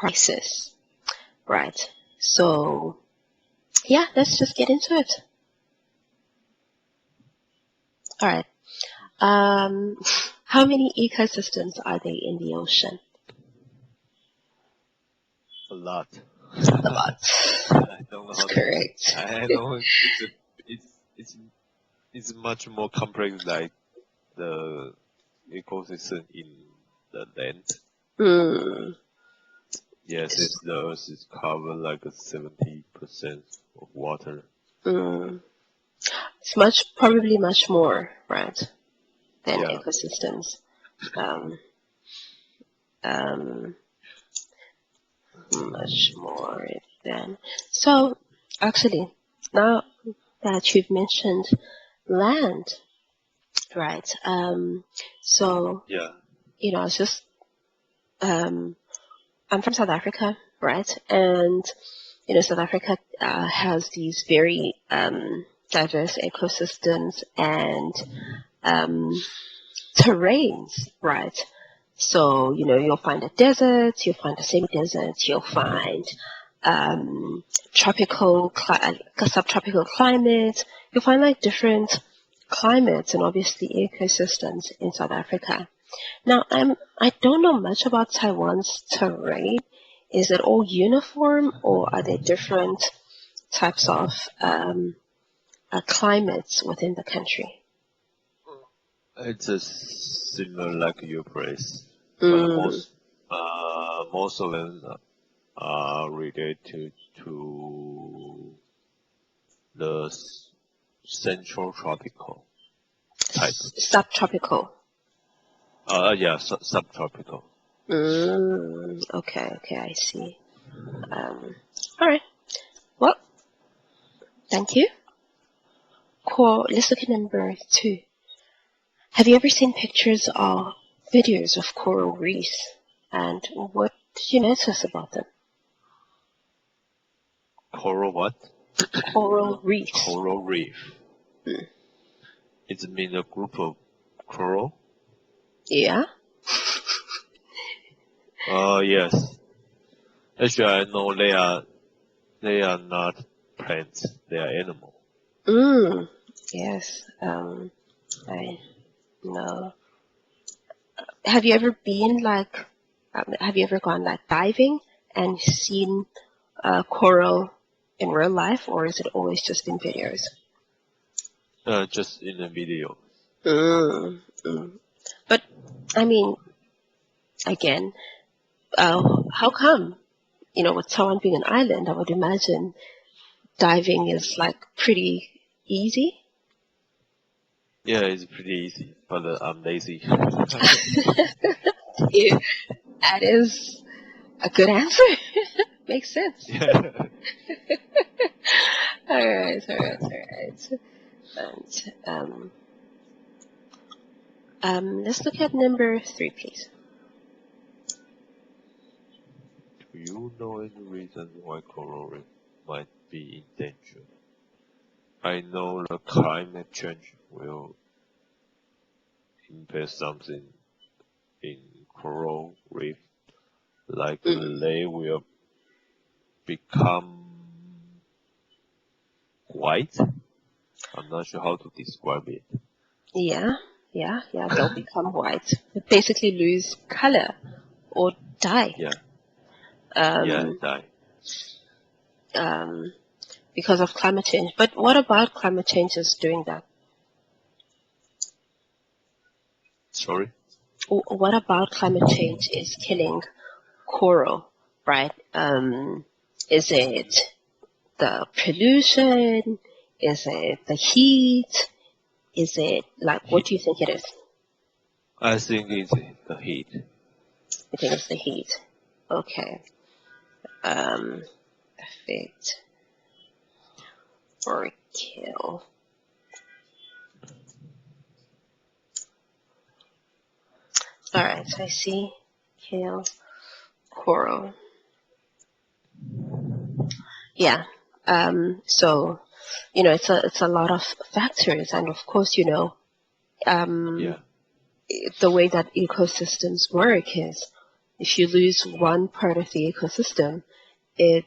crisis, right? So, yeah, let's just get into it. All right. How many ecosystems are there in the ocean? A lot. A lot. I don't know That's how to. correct. I know it's much more complex like the ecosystem in the land. Mm, Yes, it's the Earth is covered like 70% of water. it's probably much more, right, than Yeah. ecosystems. Much more than. So, actually, now that you've mentioned land, right? So, Yeah. it's just, I'm from South Africa, right? And, South Africa has these very diverse ecosystems and terrains, right? So, you'll find a desert, you'll find a semi-desert, you'll find subtropical climate. You'll find like different climates and obviously ecosystems in South Africa. Now, I don't know much about Taiwan's terrain. Is it all uniform, or are there different types of climates within the country? It's similar like your place, but most of them are related to the central tropical type. Subtropical. Yeah, subtropical. Okay, I see. All right. Well, thank you. Let's look at number 2. Have you ever seen pictures or videos of coral reefs? And what did you notice about them? Coral what? Coral reefs. Coral reef. It means a group of coral? Yeah. Yes. Actually, I know they are not plants. They are animals. Yes. I know. Have you ever gone like diving and seen coral in real life, or is it always just in videos? Just in a video. But I mean, again, how come? With Taiwan being an island, I would imagine diving is like pretty easy. Yeah, it's pretty easy, but I'm lazy. Yeah, that is a good answer. Makes sense. Yeah. All right. And let's look at number 3, please. Do you know any reason why coral reef might be in danger? I know the climate change will impact something in coral reef, like they will become white. I'm not sure how to describe it. Yeah, they'll become white. They basically lose color or die. Yeah. Die. Because of climate change. But what about climate change is doing that? Sorry? What about climate change is killing coral, right? Is it the pollution? Is it the heat? Is it what do you think it is? I think it's the heat. I think it's the heat. Okay. Affect or kill. Alright, so I see kill coral. Yeah. So, it's a lot of factors, and of course, the way that ecosystems work is if you lose one part of the ecosystem, it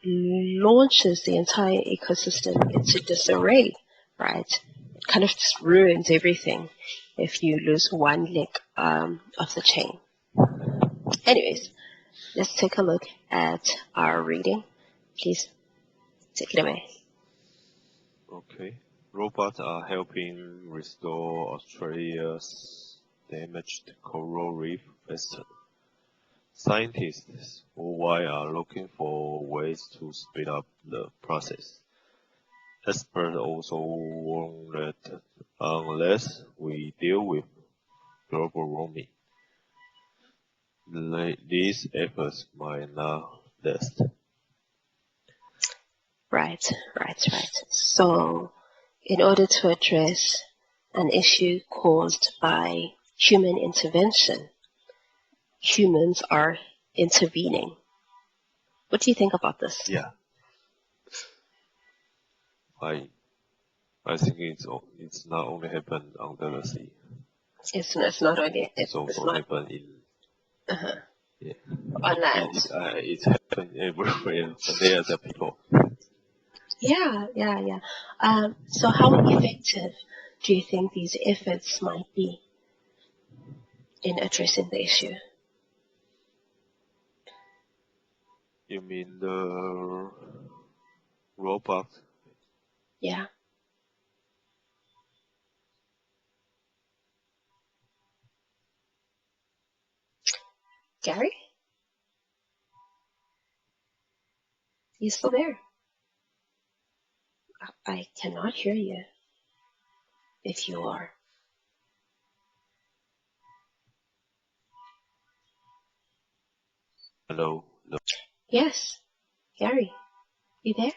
launches the entire ecosystem into disarray, right? It kind of just ruins everything if you lose one link of the chain. Anyways, let's take a look at our reading. Please take it away. Okay. Robots are helping restore Australia's damaged coral reef faster. Scientists worldwide are looking for ways to speed up the process. Experts also warn that unless we deal with global warming, these efforts might not last. Right. So, in order to address an issue caused by human intervention, humans are intervening. What do you think about this? Yeah. I think it's not only happened under the sea. It's not only It's also happened in yeah. on land. It's happened everywhere. But they are the people. Yeah. So how effective do you think these efforts might be in addressing the issue? You mean the robot? Yeah. Gary? You still there? I cannot hear you if you are. Hello. Yes. Gary, you there?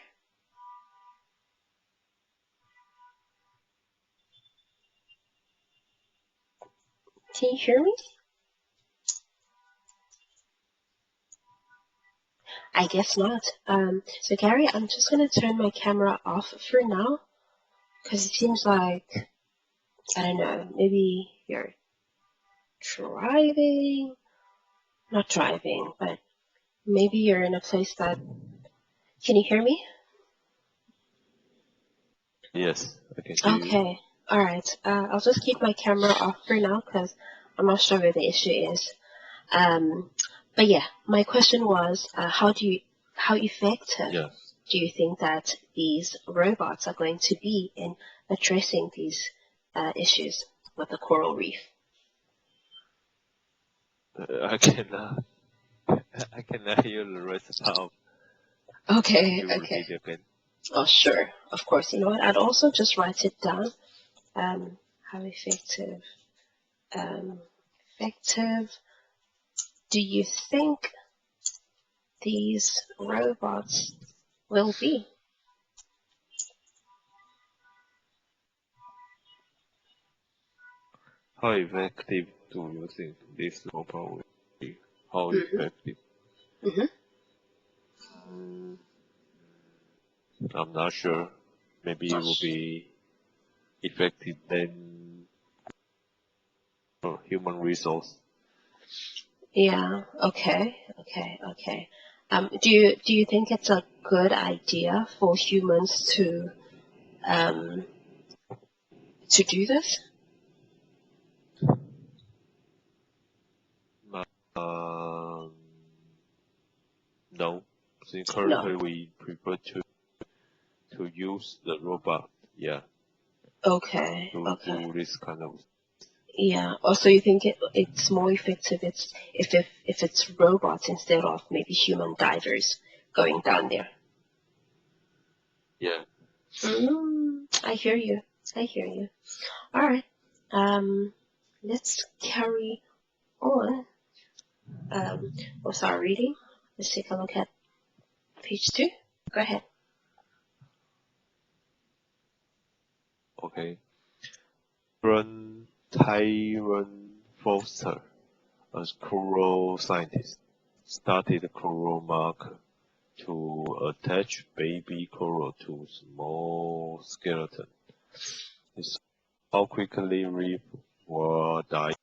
Can you hear me? I guess not. So Gary, I'm just gonna turn my camera off for now because it seems like, I don't know, maybe you're driving, not driving, but maybe you're in a place that, can you hear me? Yes, I can hear you. Okay, alright. I'll just keep my camera off for now because I'm not sure where the issue is. But yeah, my question was, how effective Yeah. do you think that these robots are going to be in addressing these issues with the coral reef? I cannot hear the rest of Okay. you repeat again. Oh, sure. Of course. You know what? I'd also just write it down. How effective do you think these robots will be? How effective do you think this robot will be? How effective? Mm-hmm. I'm not sure. Maybe it will be effective than human resource. Yeah. Okay. Do you think it's a good idea for humans to do this? Um, no. So currently No. we prefer to use the robot. Yeah. Okay. To do this kind of. Yeah. Also, you think it's more effective if it's robots instead of maybe human divers going down there. Yeah. I hear you. All right. Let's carry on with our reading. Let's take a look at page 2. Go ahead. Okay. Tyrone Foster, a coral scientist, started a coral marker to attach baby coral to small skeleton. He saw how quickly reef were dying.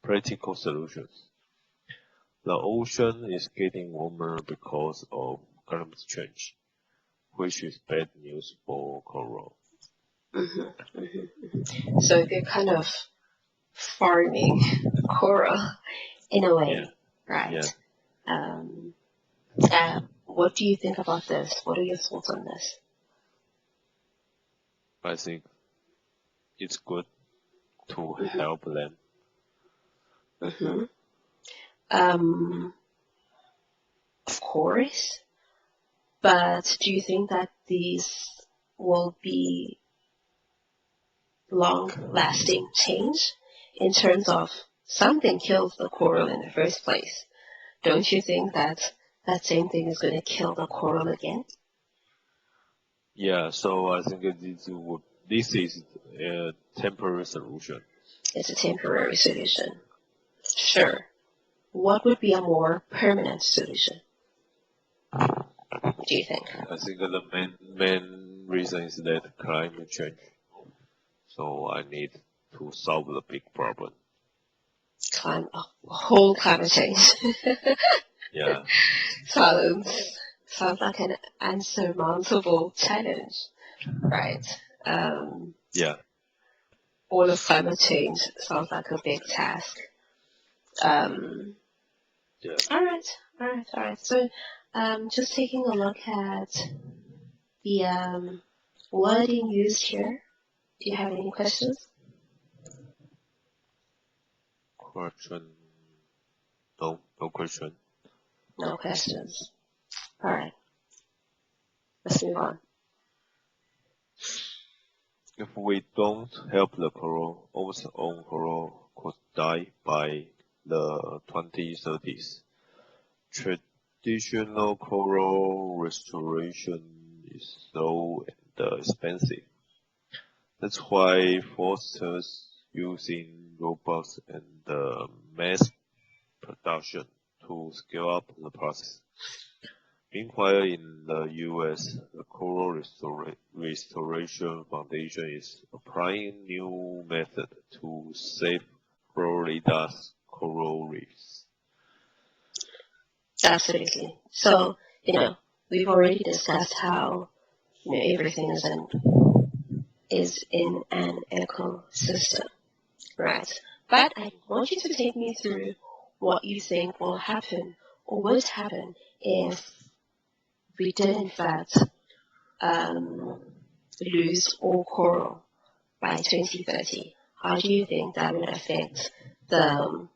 practical solutions. The ocean is getting warmer because of climate change, which is bad news for coral. So they're kind of farming coral in a way, right? What do you think about this? What are your thoughts on this? I think it's good to help them. Of course, but do you think that these will be long-lasting change in terms of something kills the coral in the first place? Don't you think that that same thing is going to kill the coral again? Yeah, so I think this is a temporary solution. It's a temporary solution. Sure. What would be a more permanent solution? Do you think? I think the main reason is that climate change. So I need to solve the big problem. Whole climate change. Yeah. Sounds like an unsurmountable challenge, right? Yeah. All of climate change sounds like a big task. Yeah. All right. So, just taking a look at the wording used here. Do you have any questions? Question? No question. No questions. All right. Let's move on. If we don't help the coral, almost all coral could die by the 2030s. Traditional coral restoration is slow and expensive. That's why Foster's using robots and mass production to scale up the process. Meanwhile, in the US, the Coral Restoration Foundation is applying new method to save Florida's coral reefs. Absolutely. So, we've already discussed how, everything is in an ecosystem, right? But I want you to take me through what you think will happen or would happen if we did in fact lose all coral by 2030. How do you think that would affect the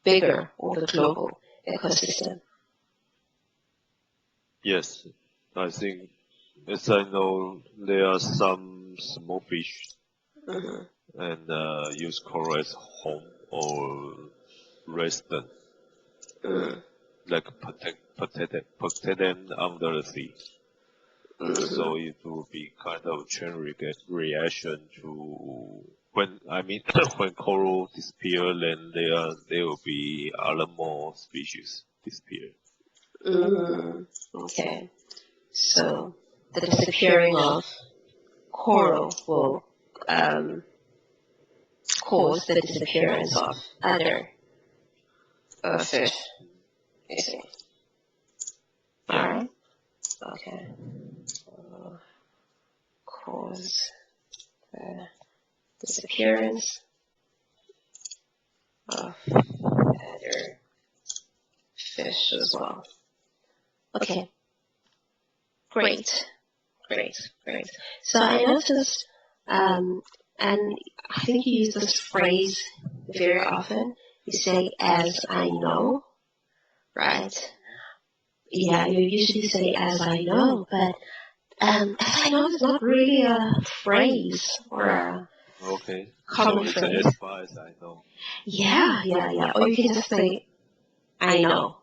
bigger or the global ecosystem? Yes, I think, as I know, there are some small fish and use coral as home or resident, like protect them under the sea. So it will be kind of chain reaction to when coral disappear, then there will be other more species disappear. Okay, so the disappearing of coral will cause the disappearance of other fish. You see? Alright. Okay. Cause the disappearance of other fish as well. Okay. Great. So I noticed, and I think you use this phrase very often. You say, as I know, right? Yeah, you usually say, as I know, but as I know is not really a phrase or a common phrase. As far as I know. Yeah. Or you can just say, I know.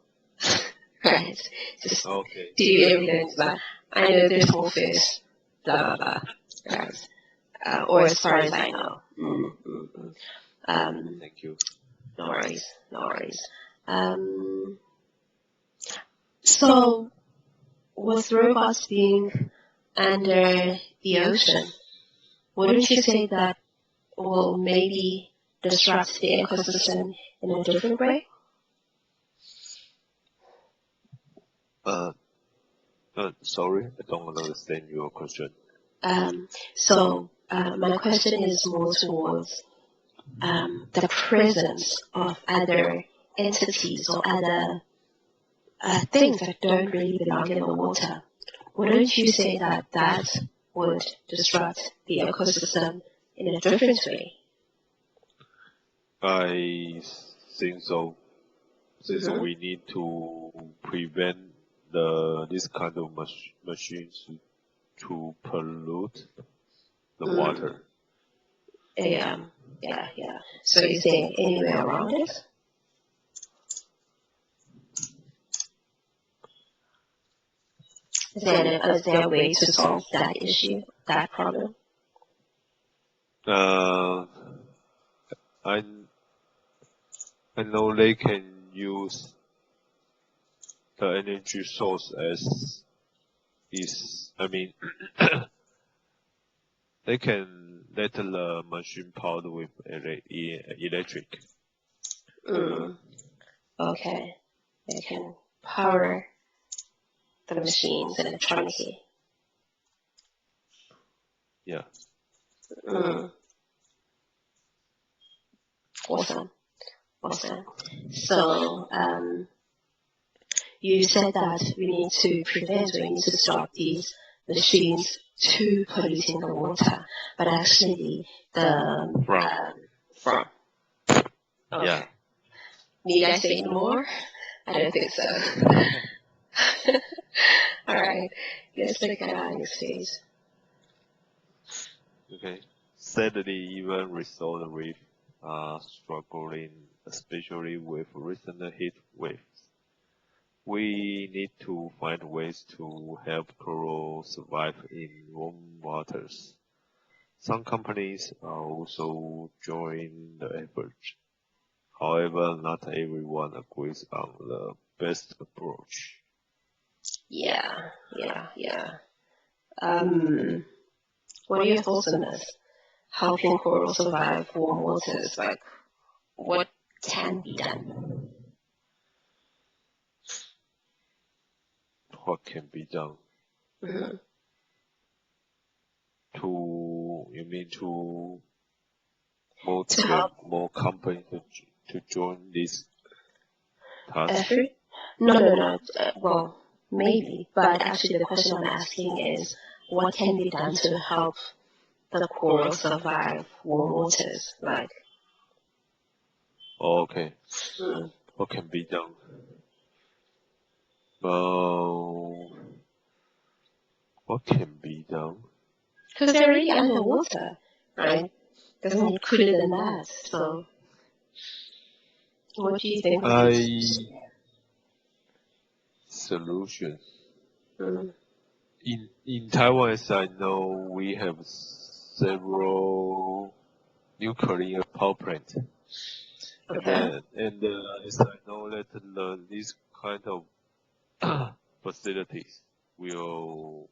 Right? Just do everything like, I know there's more fish, blah, blah, blah. Right? Or as far as I know. Thank you. No worries. So, with robots being under the ocean, wouldn't you say that will maybe disrupt the ecosystem in a different way? Sorry, I don't understand your question. My question is more towards the presence of other entities or other things that don't really belong in the water. Wouldn't you say that that would disrupt the ecosystem in a different way? I think so. Since we need to prevent this kind of machines to pollute the water. Yeah. So you think any way around it? Is there a way to solve that issue, that problem? I know they can use the energy source they can let the machine powered with electric. Okay. They can power the machines electronically. Yeah. Awesome. So, you said that we need to stop these machines to polluting the water, but actually from. Okay. Yeah. Need I say more? I don't think so. All right, let's look at our next page. Okay. Sadly, even resort reefs are struggling, especially with recent heat waves. We need to find ways to help coral survive in warm waters. Some companies are also joining the effort. However, not everyone agrees on the best approach. Yeah. What are your thoughts on this? Helping coral survive warm waters, like what can be done? What can be done? You mean to motivate more companies to join this task? Effort? No. Well, maybe, but actually the question I'm asking is, what can be done to help the coral survive warm waters? Like, Okay. What can be done? What can be done? because they're already underwater, right? Doesn't need cooler than that. So, what do you think? Solutions. In Taiwan, as I know, we have several nuclear power plants. Okay. And as I know that these kind of facilities will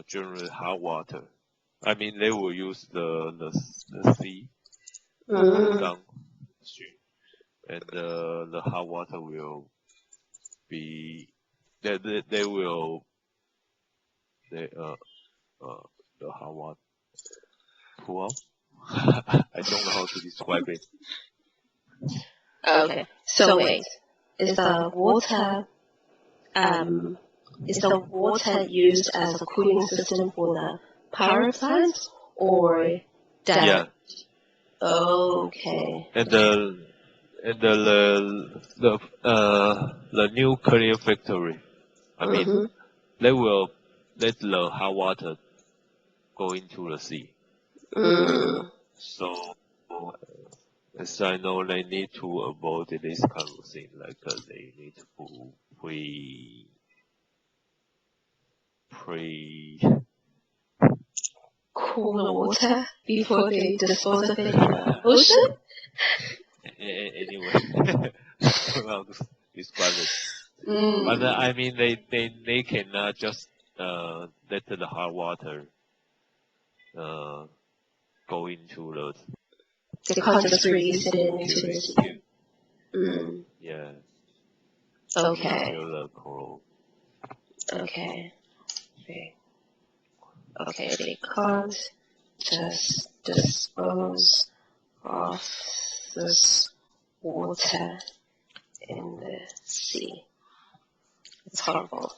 generate hot water. I mean, they will use the sea downstream, and the hot water will be the hot water pull out. I don't know how to describe it. Okay. So wait, is the water used as a cooling system for the power plants, or that? Yeah. Okay. And the nuclear factory. I mean, they will let the hot water go into the sea. So, as I know, they need to avoid this kind of thing. Like they need to Cool the water before they dispose of it in the ocean? Anyway, I don't know how to describe it. But I mean, they cannot just let the hot water go into They can't just release it into the sea. Yeah. Okay. Kill the coral. Okay. Okay, they can't just dispose of this water in the sea. It's horrible.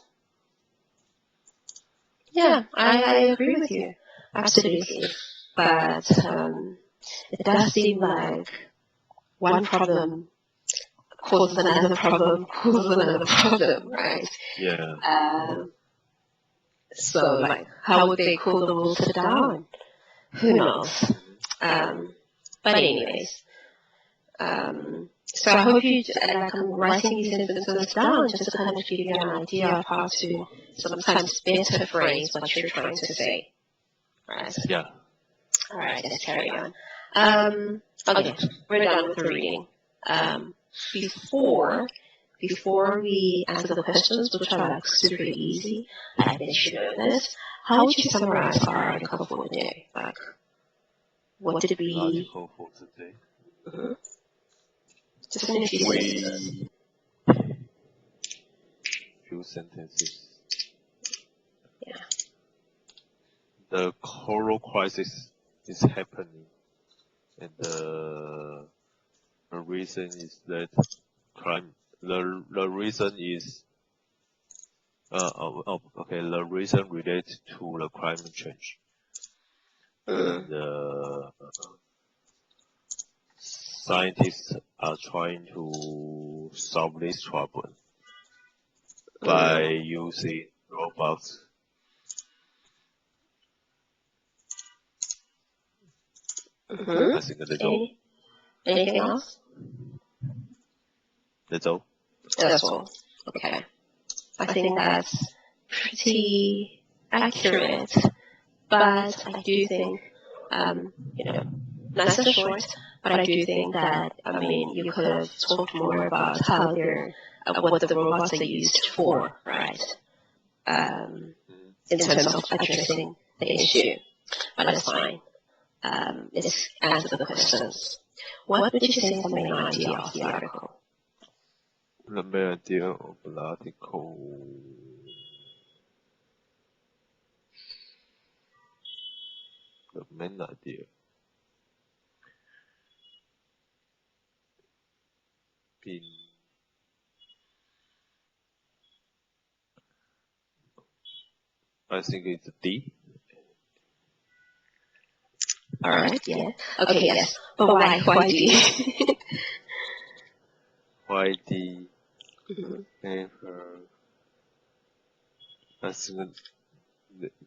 Yeah, I agree with you. Absolutely. But it does seem like one problem causes another problem, right? Yeah. So, like, how would they cool the water down? Who knows? But anyways, so I hope you, like, I'm writing these sentences down just to kind of give you an idea of how to sometimes better phrase what you're trying to say. Right? Yeah. All right, let's carry on. Okay, we're done with the reading. Before we answer the questions, which are like super easy, I bet you know this. How would you summarize our article for the day? Like, what did we? Article for today. Just in a few sentences. Few sentences. Yeah. The coral crisis is happening, and the reason is that the reason is the reason related to the climate change. And scientists are trying to solve this problem by using robots. I think that's all. Anything else? That's all. That's all. Okay. I think that's pretty accurate, but I do think, nice and short, but I do think that, you could have talked more about how what the robots are used for, right? In terms of addressing the issue. But that's fine. Let's answer the questions. What would you say is the main idea of the article? The main idea of the article. The main idea. I think it's D. Alright, yeah. Okay, yes. But why D? Why D? I think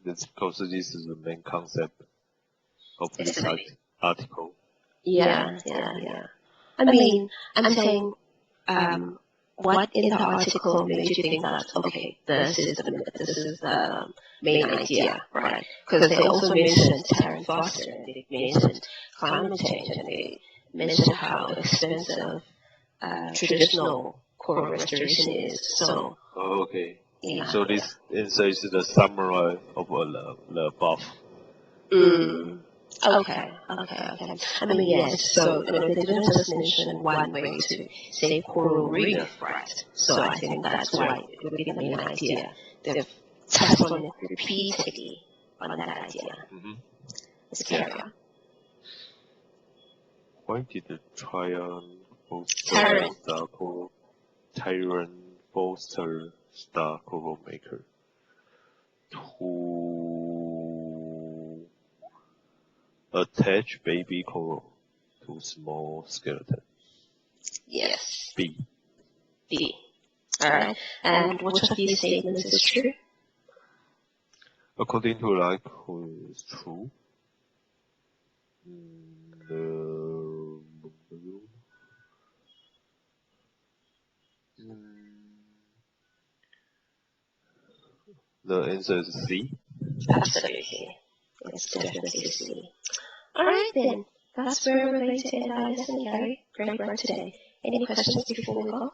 that's because this is the main concept of this article. Yeah. I'm saying, what in the article made you think that, okay, this is the main idea, right? Because they also mentioned Tarrant Foster, and they mentioned climate change, and they mentioned how expensive traditional coral restoration is. So, okay. Yeah. So this is the summary of the above. Okay. Yes. So, they didn't just mention one way to save coral reef, right? So I think that's why it would be the main idea. They've touched on it repeatedly on that idea. Let's carry on. Why did the Tyrant foster star coral maker to attach baby coral to small skeleton? Yes. B. Alright. And which of these statements is true? According to who is true. The answer is C. Absolutely. It's definitely C. Alright then. That's where we're going to end our lesson, Gary. Great work today. Any questions before we go?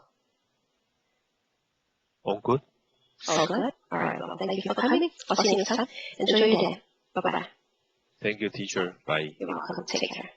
All good? All good? Alright, well, thank you for coming. I'll see you next time. Enjoy your day. Bye-bye. Thank you, teacher. Bye. You're welcome. Take care.